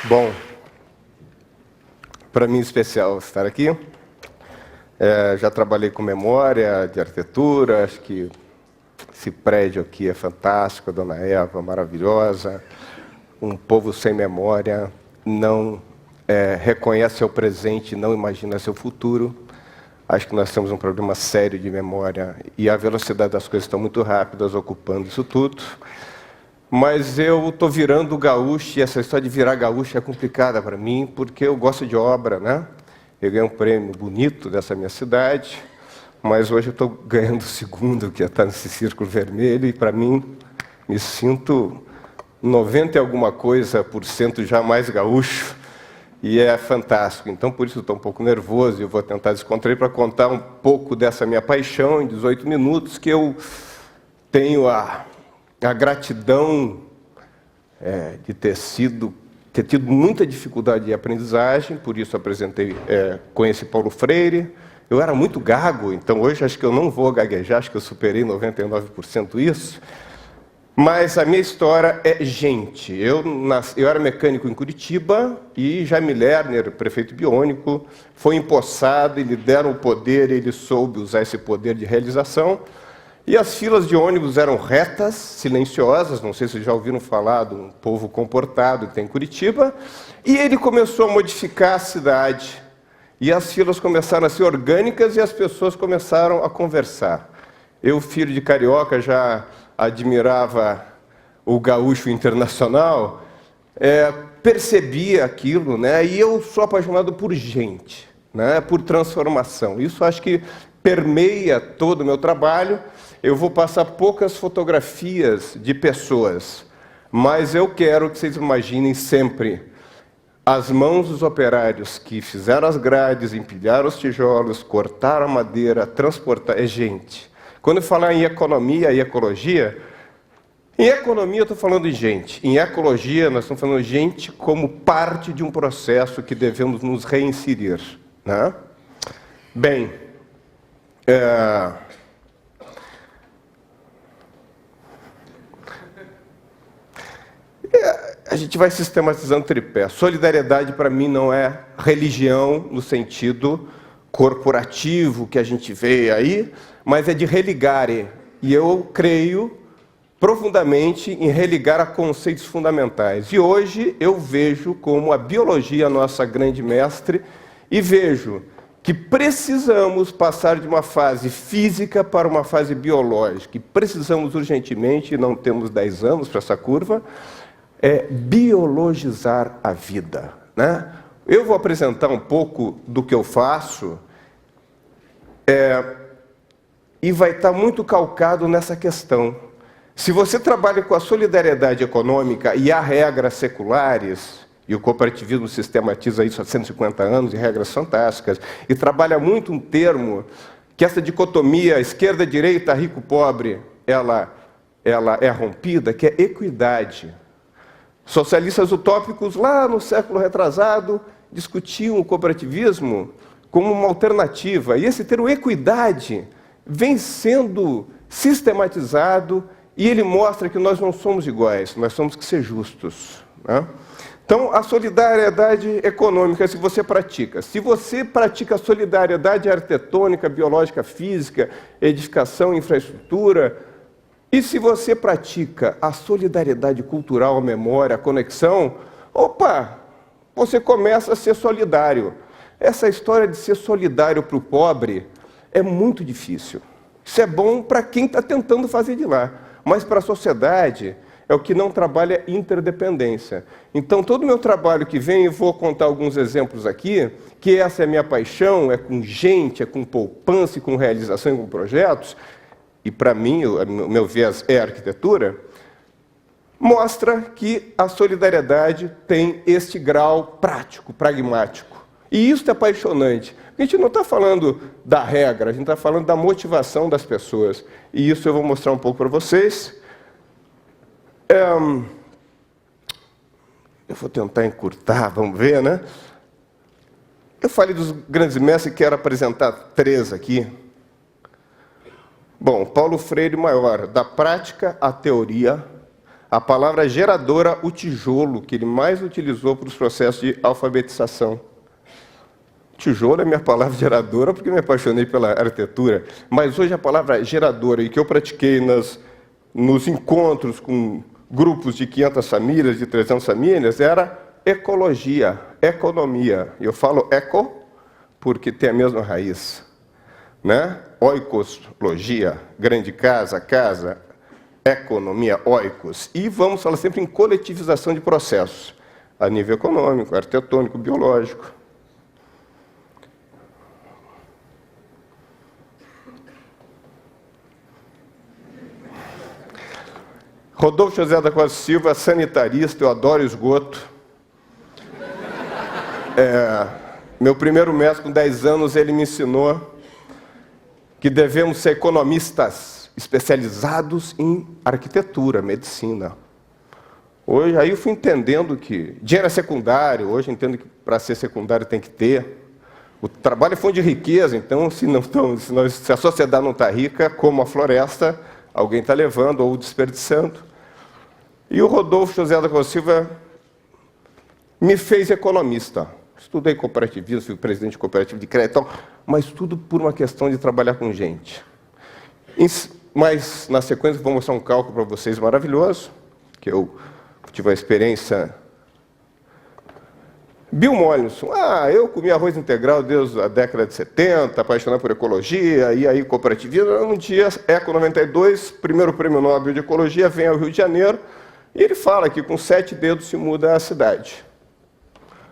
Bom, para mim é especial estar aqui. Já trabalhei com memória de arquitetura, acho que esse prédio aqui é fantástico, a Dona Eva, maravilhosa. Um povo sem memória não reconhece seu presente, não imagina seu futuro. Acho que nós temos um problema sério de memória e a velocidade das coisas está muito rápidas, ocupando isso tudo. Mas eu estou virando gaúcho, e essa história de virar gaúcho é complicada para mim, porque eu gosto de obra, né? Eu ganhei um prêmio bonito dessa minha cidade, mas hoje eu estou ganhando o segundo, que é estar nesse círculo vermelho, e para mim, me sinto 90 e alguma coisa por cento já mais gaúcho, e é fantástico. Então, por isso, eu estou um pouco nervoso, e eu vou tentar descontrair para contar um pouco dessa minha paixão em 18 minutos, que eu tenho a gratidão de ter tido muita dificuldade de aprendizagem, por isso conheci Paulo Freire. Eu era muito gago, então hoje acho que eu não vou gaguejar, acho que eu superei 99% isso. Mas a minha história é gente. Eu era mecânico em Curitiba e Jaime Lerner, prefeito biônico, foi empossado e lhe deram o poder, e ele soube usar esse poder de realização. E as filas de ônibus eram retas, silenciosas, não sei se vocês já ouviram falar de um povo comportado que tem em Curitiba, e ele começou a modificar a cidade. E as filas começaram a ser orgânicas e as pessoas começaram a conversar. Eu, filho de carioca, já admirava o gaúcho internacional, percebia aquilo, né? E eu sou apaixonado por gente, né? Por transformação. Isso acho que permeia todo o meu trabalho. Eu vou passar poucas fotografias de pessoas, mas eu quero que vocês imaginem sempre as mãos dos operários que fizeram as grades, empilharam os tijolos, cortaram a madeira, transportaram. É gente. Quando eu falar em economia e ecologia, em economia eu estou falando de gente. Em ecologia nós estamos falando de gente como parte de um processo que devemos nos reinserir, né? Bem, a gente vai sistematizando o tripé. Solidariedade, para mim, não é religião no sentido corporativo que a gente vê aí, mas é de religare. E eu creio profundamente em religar a conceitos fundamentais. E hoje eu vejo como a biologia é a nossa grande mestre, e vejo que precisamos passar de uma fase física para uma fase biológica. E precisamos urgentemente, e não temos 10 anos para essa curva, biologizar a vida, né? Eu vou apresentar um pouco do que eu faço, e vai estar muito calcado nessa questão. Se você trabalha com a solidariedade econômica e há regras seculares, e o cooperativismo sistematiza isso há 150 anos, e regras fantásticas, e trabalha muito um termo, que essa dicotomia esquerda-direita, rico-pobre, ela é rompida, que é equidade. Socialistas utópicos, lá no século retrasado, discutiam o cooperativismo como uma alternativa. E esse termo equidade vem sendo sistematizado e ele mostra que nós não somos iguais, nós temos que ser justos, né? Então, a solidariedade econômica, se você pratica solidariedade arquitetônica, biológica, física, edificação, infraestrutura, e se você pratica a solidariedade cultural, a memória, a conexão, você começa a ser solidário. Essa história de ser solidário para o pobre é muito difícil. Isso é bom para quem está tentando fazer de lá, mas para a sociedade é o que não trabalha interdependência. Então, todo o meu trabalho que vem, eu vou contar alguns exemplos aqui, que essa é a minha paixão, é com gente, é com poupança, com realização, com projetos, e para mim, o meu viés é a arquitetura, mostra que a solidariedade tem este grau prático, pragmático. E isso é apaixonante. A gente não está falando da regra, a gente está falando da motivação das pessoas. E isso eu vou mostrar um pouco para vocês. Eu vou tentar encurtar, vamos ver, né? Eu falei dos grandes mestres e quero apresentar 3 aqui. Bom, Paulo Freire maior, da prática à teoria, a palavra geradora, o tijolo, que ele mais utilizou para os processos de alfabetização. Tijolo é minha palavra geradora porque me apaixonei pela arquitetura, mas hoje a palavra geradora, e que eu pratiquei nos encontros com grupos de 500 famílias, de 300 famílias, era ecologia, economia. Eu falo eco porque tem a mesma raiz, né? Oikoslogia, grande casa, casa, economia, oikos. E vamos falar sempre em coletivização de processos, a nível econômico, arquitetônico, biológico. Rodolfo José da Costa Silva, sanitarista, eu adoro esgoto. Meu primeiro mestre, com 10 anos, ele me ensinou que devemos ser economistas especializados em arquitetura, medicina. Hoje, aí eu fui entendendo que dinheiro é secundário, hoje eu entendo que para ser secundário tem que ter. O trabalho é fonte de riqueza, então se a sociedade não está rica, como a floresta, alguém está levando ou desperdiçando. E o Rodolfo José da Costa Silva me fez economista. Estudei cooperativismo, fui presidente de cooperativa de crédito, mas tudo por uma questão de trabalhar com gente. Mas, na sequência, vou mostrar um cálculo para vocês maravilhoso, que eu tive a experiência. Bill Mollison, eu comi arroz integral desde a década de 70, apaixonado por ecologia, e aí cooperativismo. Um dia, Eco 92, primeiro prêmio Nobel de Ecologia, vem ao Rio de Janeiro, e ele fala que com 7 dedos se muda a cidade.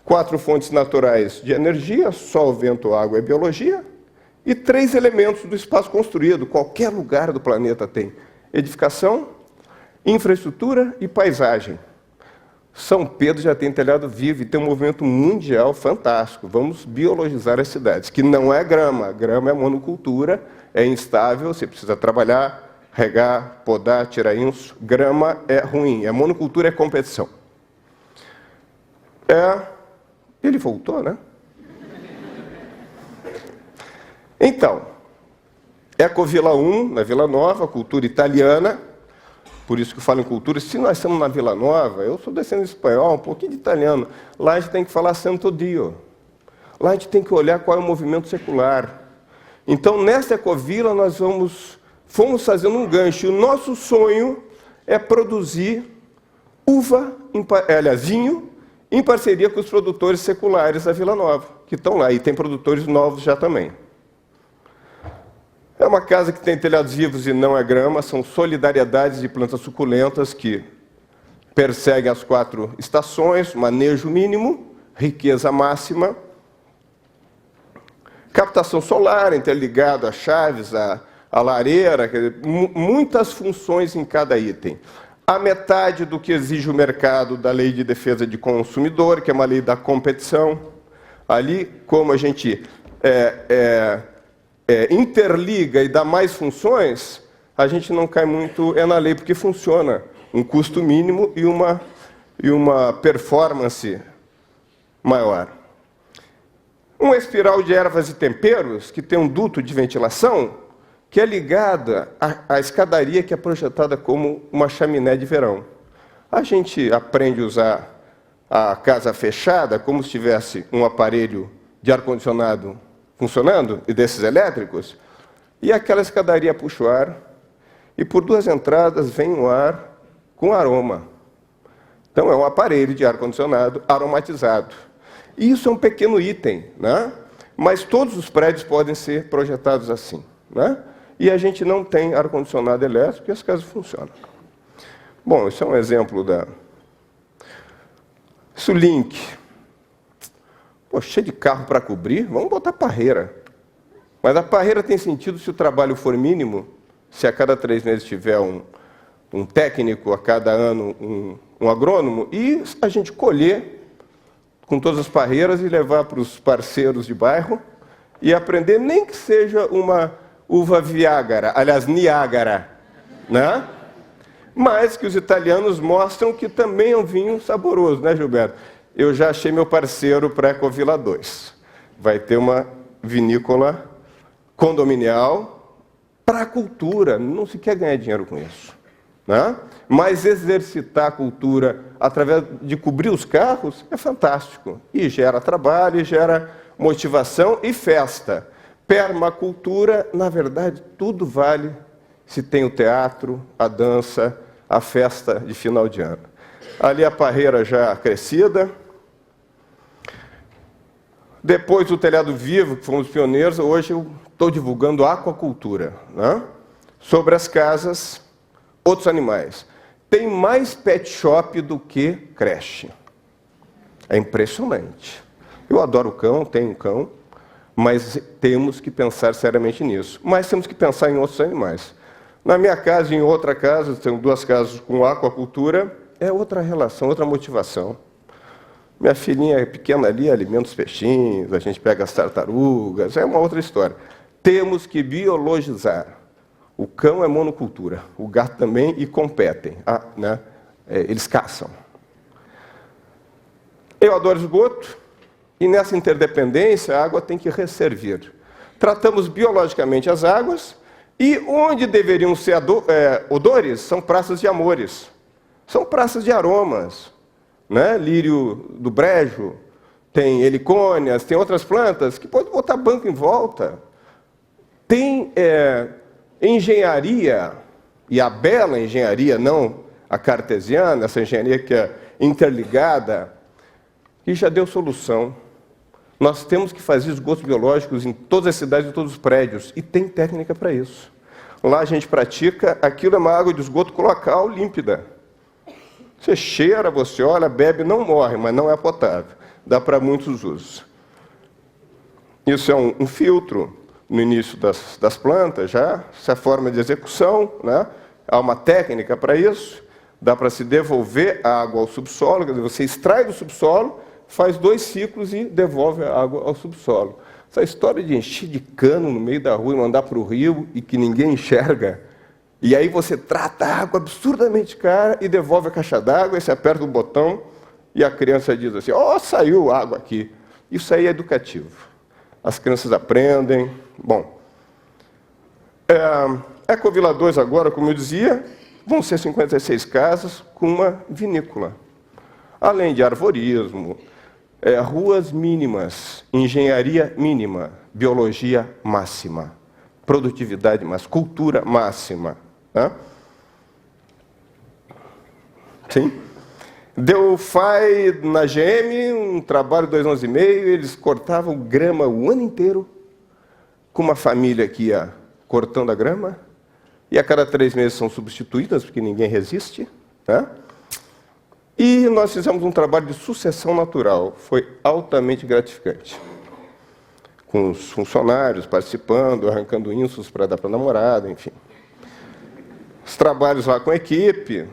4 fontes naturais de energia, sol, vento, água e biologia, e 3 elementos do espaço construído, qualquer lugar do planeta tem: edificação, infraestrutura e paisagem. São Pedro já tem telhado vivo e tem um movimento mundial fantástico. Vamos biologizar as cidades, que não é grama. Grama é monocultura, é instável, você precisa trabalhar, regar, podar, tirar inso. Grama é ruim, monocultura é competição. Ele voltou, né? Então, Ecovila 1, na Vila Nova, cultura italiana. Por isso que eu falo em cultura. Se nós estamos na Vila Nova, eu sou descendente de espanhol, um pouquinho de italiano. Lá a gente tem que falar Santo Dio. Lá a gente tem que olhar qual é o movimento secular. Então, nessa Ecovila, nós fomos fazendo um gancho. O nosso sonho é produzir vinho, em parceria com os produtores seculares da Vila Nova, que estão lá. E tem produtores novos já também. É uma casa que tem telhados vivos e não é grama, são solidariedades de plantas suculentas que perseguem as 4 estações, manejo mínimo, riqueza máxima, captação solar, interligado a chaves, a lareira, muitas funções em cada item. A metade do que exige o mercado da Lei de Defesa de Consumidor, que é uma lei da competição. Ali, como a gente interliga e dá mais funções, a gente não cai muito na lei, porque funciona um custo mínimo e uma performance maior. Uma espiral de ervas e temperos, que tem um duto de ventilação, que é ligada à escadaria, que é projetada como uma chaminé de verão. A gente aprende a usar a casa fechada como se tivesse um aparelho de ar-condicionado funcionando, e desses elétricos, e aquela escadaria puxa o ar, e por 2 entradas vem o ar com aroma. Então é um aparelho de ar-condicionado aromatizado. E isso é um pequeno item, né? Mas todos os prédios podem ser projetados assim, né? E a gente não tem ar-condicionado elétrico e as casas funcionam. Bom, isso é um exemplo da Sulink. Pô, cheio de carro para cobrir, vamos botar parreira. Mas a parreira tem sentido se o trabalho for mínimo, se a cada 3 meses tiver um técnico, a cada ano um agrônomo, e a gente colher com todas as parreiras e levar para os parceiros de bairro e aprender, nem que seja uma uva Viágara, aliás, Niágara, né? Mas que os italianos mostram que também é um vinho saboroso, né, Gilberto? Eu já achei meu parceiro para Ecovila 2. Vai ter uma vinícola condominial para a cultura. Não se quer ganhar dinheiro com isso. né? Mas exercitar a cultura através de cobrir os carros é fantástico. E gera trabalho, e gera motivação e festa. Permacultura, na verdade, tudo vale se tem o teatro, a dança, a festa de final de ano. Ali a parreira já crescida. Depois o telhado vivo, que fomos pioneiros, hoje eu estou divulgando aquacultura, né? Sobre as casas, outros animais. Tem mais pet shop do que creche. É impressionante. Eu adoro cão, tenho um cão, mas temos que pensar seriamente nisso. Mas temos que pensar em outros animais. Na minha casa e em outra casa, tenho 2 casas com aquacultura, é outra relação, outra motivação. Minha filhinha é pequena ali, alimenta os peixinhos, a gente pega as tartarugas, é uma outra história. Temos que biologizar. O cão é monocultura, o gato também, e competem, né? Eles caçam. Eu adoro esgoto, e nessa interdependência a água tem que resservir. Tratamos biologicamente as águas, e onde deveriam ser odores, são praças de amores, são praças de aromas, né? Lírio do brejo, tem helicônias, tem outras plantas que pode botar banco em volta. Tem engenharia, e a bela engenharia, não a cartesiana, essa engenharia que é interligada, que já deu solução. Nós temos que fazer esgotos biológicos em todas as cidades e todos os prédios, e tem técnica para isso. Lá a gente pratica, aquilo é uma água de esgoto local límpida. Você cheira, você olha, bebe, não morre, mas não é potável. Dá para muitos usos. Isso é um filtro no início das plantas, já. Essa é a forma de execução, né? Há uma técnica para isso. Dá para se devolver a água ao subsolo, quer dizer, você extrai do subsolo, faz 2 ciclos e devolve a água ao subsolo. Essa história de encher de cano no meio da rua e mandar para o rio e que ninguém enxerga, e aí você trata a água absurdamente cara e devolve a caixa d'água, e você aperta o botão e a criança diz assim, ó, saiu água aqui. Isso aí é educativo. As crianças aprendem. Bom, Ecovila 2 agora, como eu dizia, vão ser 56 casas com uma vinícola. Além de arvorismo, ruas mínimas, engenharia mínima, biologia máxima, produtividade máxima, cultura máxima. Né? Sim. Delphi, na GM, um trabalho de 2 anos e meio, eles cortavam grama o ano inteiro, com uma família que ia cortando a grama, e a cada 3 meses são substituídas, porque ninguém resiste. Né? E nós fizemos um trabalho de sucessão natural, foi altamente gratificante. Com os funcionários participando, arrancando insos para dar para a namorada, enfim. Os trabalhos lá com a equipe.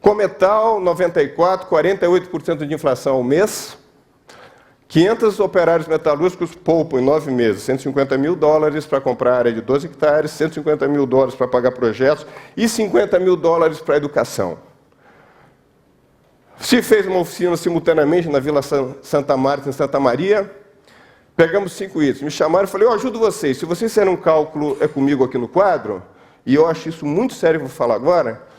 Cometal, 94, 48% de inflação ao mês. 500 operários metalúrgicos poupam em 9 meses, $150 mil para comprar área de 12 hectares, $150 mil para pagar projetos e $50 mil para a educação. Se fez uma oficina simultaneamente na Vila Santa Marta, em Santa Maria, pegamos 5 itens. Me chamaram e falei, eu ajudo vocês. Se vocês fizerem um cálculo comigo aqui no quadro, e eu acho isso muito sério, vou falar agora,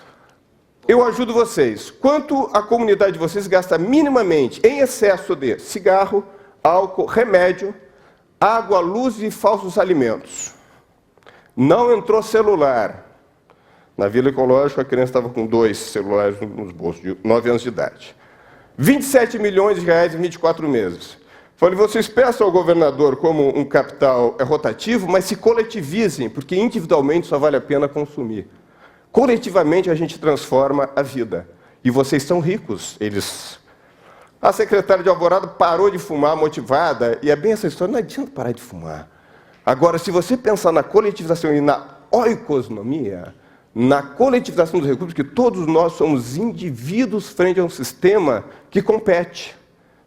eu ajudo vocês. Quanto a comunidade de vocês gasta minimamente em excesso de cigarro, álcool, remédio, água, luz e falsos alimentos? Não entrou celular. Na Vila Ecológica, a criança estava com 2 celulares nos bolsos, de 9 anos de idade. 27 milhões de reais em 24 meses. Falei, vocês peçam ao governador como um capital rotativo, mas se coletivizem, porque individualmente só vale a pena consumir. Coletivamente a gente transforma a vida. E vocês são ricos, eles. A secretária de Alvorada parou de fumar motivada, e é bem essa história, não adianta parar de fumar. Agora, se você pensar na coletivização e na oikosnomia, na coletivização dos recursos, que todos nós somos indivíduos frente a um sistema que compete.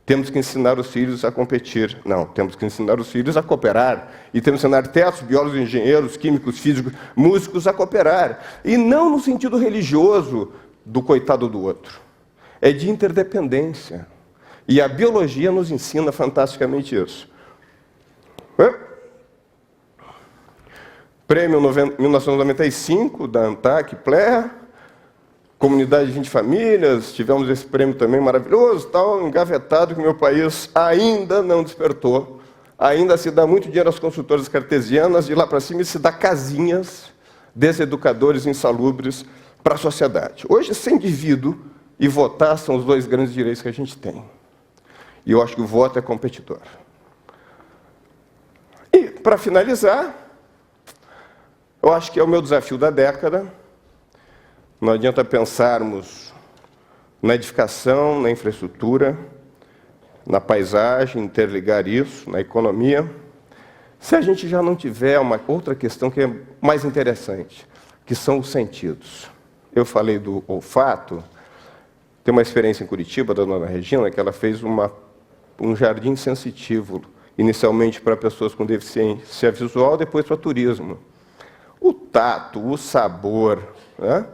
Temos que ensinar os filhos a competir. Não, temos que ensinar os filhos a cooperar. E temos que ensinar arquitetos, biólogos, engenheiros, químicos, físicos, músicos a cooperar. E não no sentido religioso do coitado do outro. É de interdependência. E a biologia nos ensina fantasticamente isso. Prêmio 1995 da ANTAC Player, Comunidade de 20 Famílias, tivemos esse prêmio também maravilhoso, tal, engavetado, que o meu país ainda não despertou. Ainda se dá muito dinheiro às consultoras cartesianas, de lá para cima se dá casinhas, deseducadores insalubres para a sociedade. Hoje, ser indivíduo e votar são os dois grandes direitos que a gente tem. E eu acho que o voto é competidor. E, para finalizar, eu acho que é o meu desafio da década. Não adianta pensarmos na edificação, na infraestrutura, na paisagem, interligar isso, na economia, se a gente já não tiver uma outra questão que é mais interessante, que são os sentidos. Eu falei do olfato, tem uma experiência em Curitiba, da dona Regina, que ela fez um jardim sensitivo, inicialmente para pessoas com deficiência visual, depois para turismo. O tato, o sabor, né,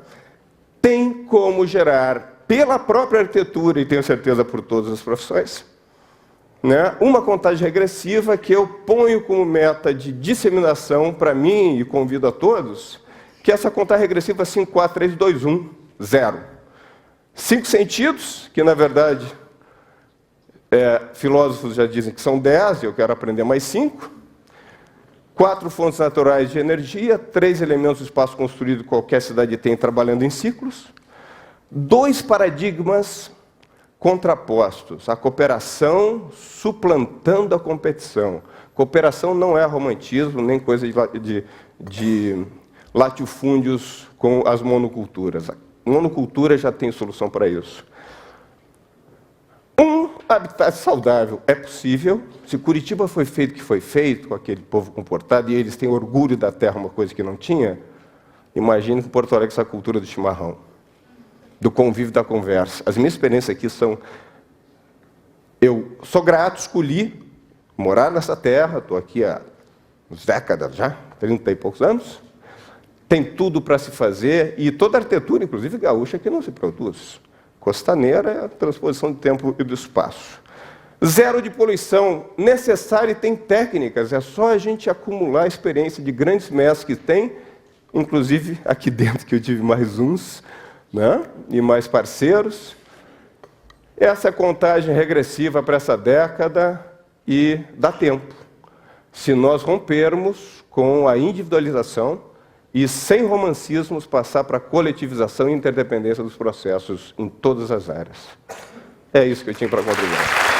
tem como gerar, pela própria arquitetura, e tenho certeza por todas as profissões, né, uma contagem regressiva que eu ponho como meta de disseminação para mim e convido a todos, que essa contagem regressiva 5, 4, 3, 2, 1, 0. 5 sentidos, que na verdade filósofos já dizem que são 10, eu quero aprender mais 5. 4 fontes naturais de energia, 3 elementos do espaço construído que qualquer cidade tem trabalhando em ciclos. 2 paradigmas contrapostos, a cooperação suplantando a competição. Cooperação não é romantismo, nem coisa de latifúndios com as monoculturas. A monocultura já tem solução para isso. Habitat saudável é possível. Se Curitiba foi feito o que foi feito, com aquele povo comportado, e eles têm orgulho da terra, uma coisa que não tinha, imagine com Porto Alegre essa cultura do chimarrão, do convívio, da conversa. As minhas experiências aqui são... Eu sou grato, escolhi morar nessa terra, estou aqui há décadas já, 30 e poucos anos, tem tudo para se fazer, e toda a arquitetura, inclusive gaúcha, que não se produz. Costaneira é a transposição do tempo e do espaço. 0 de poluição necessária e tem técnicas, é só a gente acumular a experiência de grandes mestres que tem, inclusive aqui dentro que eu tive mais uns, né? E mais parceiros. Essa é a contagem regressiva para essa década e dá tempo. Se nós rompermos com a individualização, e, sem romancismos, passar para a coletivização e interdependência dos processos em todas as áreas. É isso que eu tinha para contribuir.